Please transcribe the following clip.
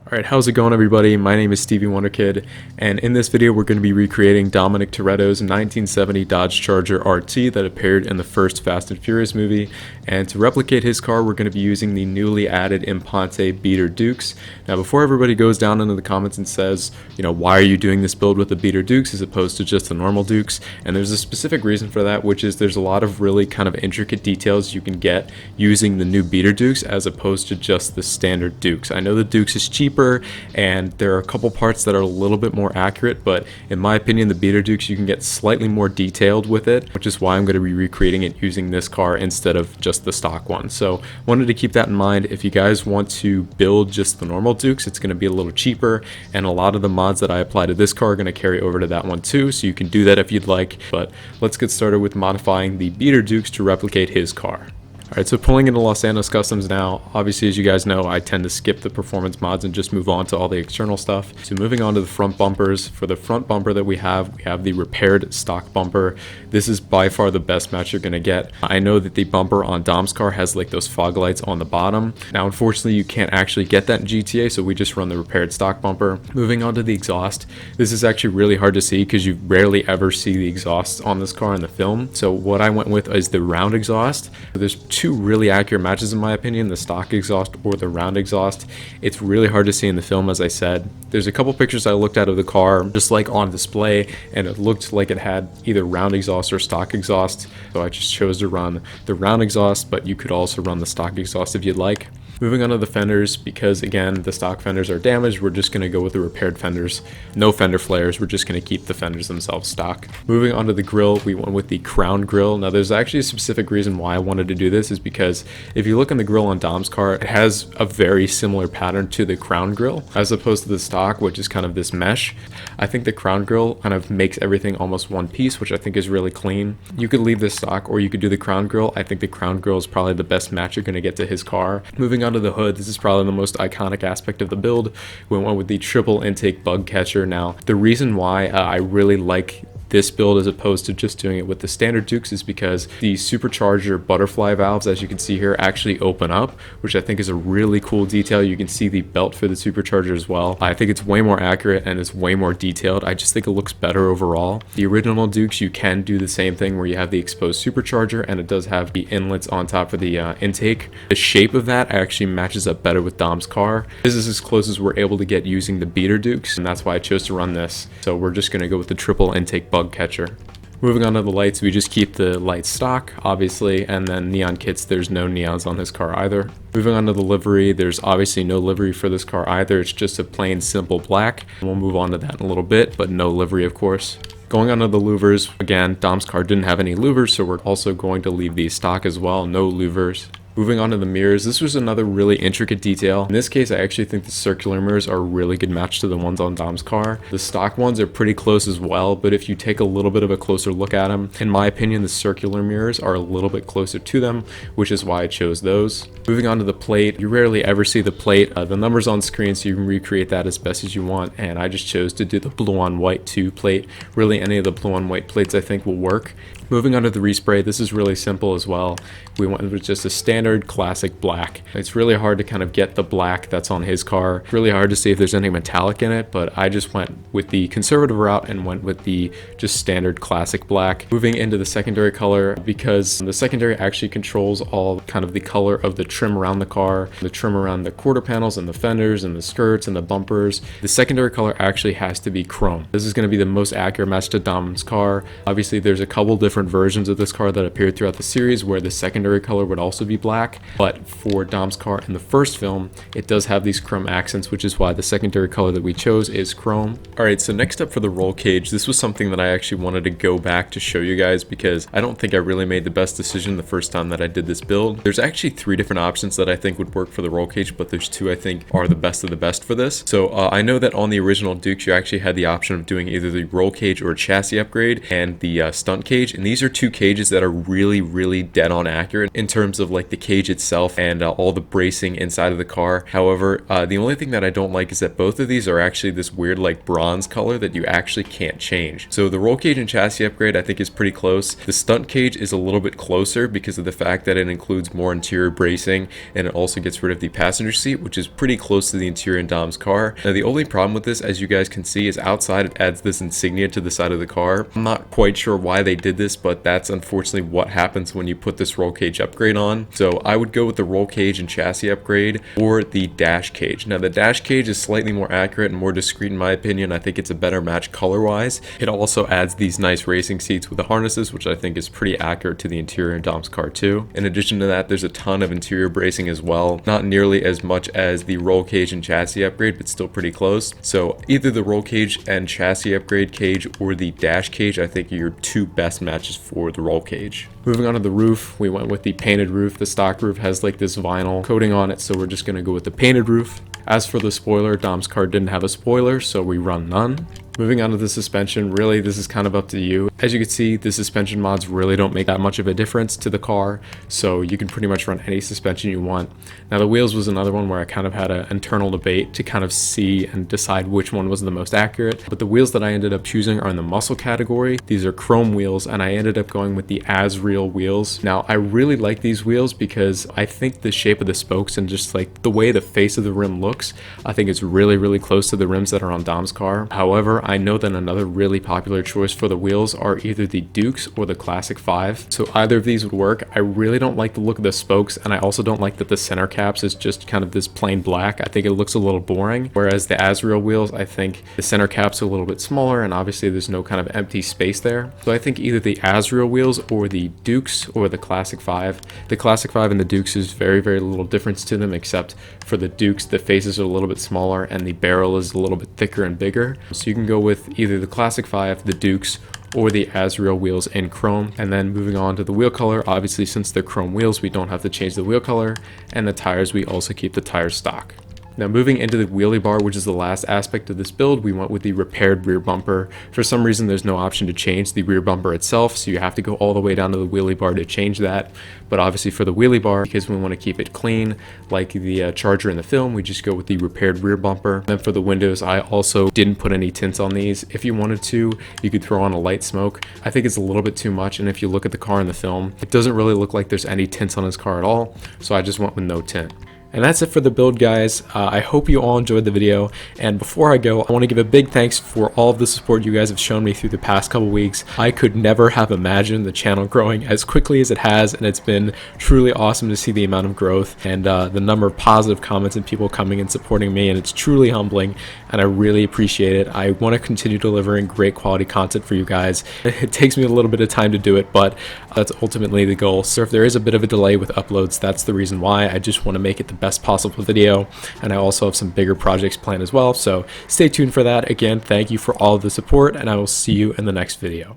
Alright, how's it going everybody? My name is StevieWunderKid, and in this video we're going to be recreating Dominic Toretto's 1970 Dodge Charger RT that appeared in the first Fast and Furious movie, and to replicate his car we're going to be using the newly added Imponte beater Dukes. Now before everybody goes down into the comments and says, why are you doing this build with the beater Dukes as opposed to just the normal Dukes, and there's a specific reason for that, which is there's a lot of really kind of intricate details you can get using the new beater Dukes as opposed to just the standard Dukes. I know the Dukes is cheaper and there are a couple parts that are a little bit more accurate, but in my opinion the beater Dukes you can get slightly more detailed with it, which is why I'm going to be recreating it using this car instead of just the stock one. So wanted to keep that in mind. If you guys want to build just the normal Dukes, it's going to be a little cheaper, and a lot of the mods that I apply to this car are going to carry over to that one too, so you can do that if you'd like. But let's get started with modifying the beater Dukes to replicate his car. Alright, so pulling into Los Santos Customs now. Obviously, as you guys know, I tend to skip the performance mods and just move on to all the external stuff. So moving on to the front bumpers. For the front bumper that we have the repaired stock bumper. This is by far the best match you're going to get. I know that the bumper on Dom's car has like those fog lights on the bottom. Now, unfortunately, you can't actually get that in GTA, so we just run the repaired stock bumper. Moving on to the exhaust. This is actually really hard to see because you rarely ever see the exhaust on this car in the film. So what I went with is the round exhaust. There's two really accurate matches in my opinion, the stock exhaust or the round exhaust. It's really hard to see in the film, as I said. There's a couple pictures I looked at of the car just like on display, and it looked like it had either round exhaust or stock exhaust, so I just chose to run the round exhaust, but you could also run the stock exhaust if you'd like. Moving on to the fenders, because again the stock fenders are damaged, we're just going to go with the repaired fenders. No fender flares, we're just going to keep the fenders themselves stock. Moving on to the grille, we went with the crown grille. Now there's actually a specific reason why I wanted to do this, is because if you look in the grille on Dom's car, it has a very similar pattern to the crown grille as opposed to the stock, which is kind of this mesh. I think the crown grille kind of makes everything almost one piece, which I think is really clean. You could leave the stock or you could do the crown grille. I think the crown grille is probably the best match you're going to get to his car. Moving on to the hood, this is probably the most iconic aspect of the build. We went with the triple intake bug catcher. Now the reason why I really like this build as opposed to just doing it with the standard Dukes is because the supercharger butterfly valves, as you can see here, actually open up, which I think is a really cool detail. You can see the belt for the supercharger as well. I think it's way more accurate and it's way more detailed. I just think it looks better overall. The original Dukes, you can do the same thing where you have the exposed supercharger and it does have the inlets on top of the intake. The shape of that actually matches up better with Dom's car. This is as close as we're able to get using the beater Dukes, and that's why I chose to run this. So we're just going to go with the triple intake bug catcher. Moving on to the lights, we just keep the lights stock, obviously, and then neon kits, there's no neons on this car either. Moving on to the livery, there's obviously no livery for this car either, it's just a plain simple black. We'll move on to that in a little bit, but no livery of course. Going on to the louvers, again, Dom's car didn't have any louvers, so we're also going to leave these stock as well, no louvers. Moving on to the mirrors, this was another really intricate detail. In this case, I actually think the circular mirrors are a really good match to the ones on Dom's car. The stock ones are pretty close as well, but if you take a little bit of a closer look at them, in my opinion, the circular mirrors are a little bit closer to them, which is why I chose those. Moving on to the plate, you rarely ever see the plate. The number's on screen, so you can recreate that as best as you want, and I just chose to do the blue on white 2 plate. Really, any of the blue on white plates I think will work. Moving on to the respray, this is really simple as well. We went with just a standard classic black. It's really hard to kind of get the black that's on his car. Really hard to see if there's anything metallic in it, but I just went with the conservative route and went with the just standard classic black. Moving into the secondary color, because the secondary actually controls all kind of the color of the trim around the car, the trim around the quarter panels and the fenders and the skirts and the bumpers. The secondary color actually has to be chrome. This is going to be the most accurate match to Dom's car. Obviously there's a couple different versions of this car that appeared throughout the series where the secondary color would also be black, but for Dom's car in the first film it does have these chrome accents, which is why the secondary color that we chose is chrome. Alright, so next up for the roll cage, this was something that I actually wanted to go back to show you guys because I don't think I really made the best decision the first time that I did this build. There's actually 3 different options that I think would work for the roll cage, but there's 2 I think are the best of the best for this. So I know that on the original Dukes you actually had the option of doing either the roll cage or chassis upgrade and the stunt cage. In these are two cages that are really dead on accurate in terms of like the cage itself and all the bracing inside of the car. However, the only thing that I don't like is that both of these are actually this weird like bronze color that you actually can't change. So the roll cage and chassis upgrade I think is pretty close. The stunt cage is a little bit closer because of the fact that it includes more interior bracing, and it also gets rid of the passenger seat, which is pretty close to the interior in Dom's car. Now the only problem with this, as you guys can see, is outside it adds this insignia to the side of the car. I'm not quite sure why they did this, but that's unfortunately what happens when you put this roll cage upgrade on. So I would go with the roll cage and chassis upgrade or the dash cage. Now the dash cage is slightly more accurate and more discreet in my opinion. I think it's a better match color wise. It also adds these nice racing seats with the harnesses, which I think is pretty accurate to the interior in Dom's car too. In addition to that, there's a ton of interior bracing as well. Not nearly as much as the roll cage and chassis upgrade, but still pretty close. So either the roll cage and chassis upgrade cage or the dash cage I think are your two best matches for the roll cage. Moving on to the roof, we went with the painted roof. The stock roof has like this vinyl coating on it, so we're just gonna go with the painted roof. As for the spoiler, Dom's car didn't have a spoiler, so we run none. Moving on to the suspension, really this is kind of up to you. As you can see, the suspension mods really don't make that much of a difference to the car, so you can pretty much run any suspension you want. Now the wheels was another one where I kind of had an internal debate to kind of see and decide which one was the most accurate, but the wheels that I ended up choosing are in the muscle category. These are chrome wheels, and I ended up going with the as real wheels. Now I really like these wheels because I think the shape of the spokes and just like the way the face of the rim looks, I think it's really close to the rims that are on Dom's car. However, I know that another really popular choice for the wheels are either the Dukes or the Classic 5. So either of these would work. I really don't like the look of the spokes, and I also don't like that the center caps is just kind of this plain black. I think it looks a little boring. Whereas the Azrael wheels, I think the center caps are a little bit smaller, and obviously there's no kind of empty space there. So I think either the Azrael wheels or the Dukes or the Classic 5. The Classic 5 and the Dukes is very little difference to them, except for the Dukes, the faces are a little bit smaller and the barrel is a little bit thicker and bigger. So you can go with either the Classic 5, the Dukes, or the Azrael wheels in chrome. And then moving on to the wheel color, obviously since they're chrome wheels, we don't have to change the wheel color, and the tires, we also keep the tires stock. Now moving into the wheelie bar, which is the last aspect of this build, we went with the repaired rear bumper. For some reason there's no option to change the rear bumper itself, so you have to go all the way down to the wheelie bar to change that. But obviously for the wheelie bar, because we want to keep it clean like the Charger in the film, we just go with the repaired rear bumper. Then for the windows, I also didn't put any tints on these. If you wanted to, you could throw on a light smoke. I think it's a little bit too much, and if you look at the car in the film, it doesn't really look like there's any tints on his car at all, so I just went with no tint. And that's it for the build, guys. I hope you all enjoyed the video, and before I go, I want to give a big thanks for all of the support you guys have shown me through the past couple weeks. I could never have imagined the channel growing as quickly as it has, and it's been truly awesome to see the amount of growth and the number of positive comments and people coming and supporting me, and it's truly humbling, and I really appreciate it. I want to continue delivering great quality content for you guys. It takes me a little bit of time to do it, but that's ultimately the goal. So if there is a bit of a delay with uploads, that's the reason why. I just want to make it the best possible video, and I also have some bigger projects planned as well, so stay tuned for that. Again, thank you for all of the support, and I will see you in the next video.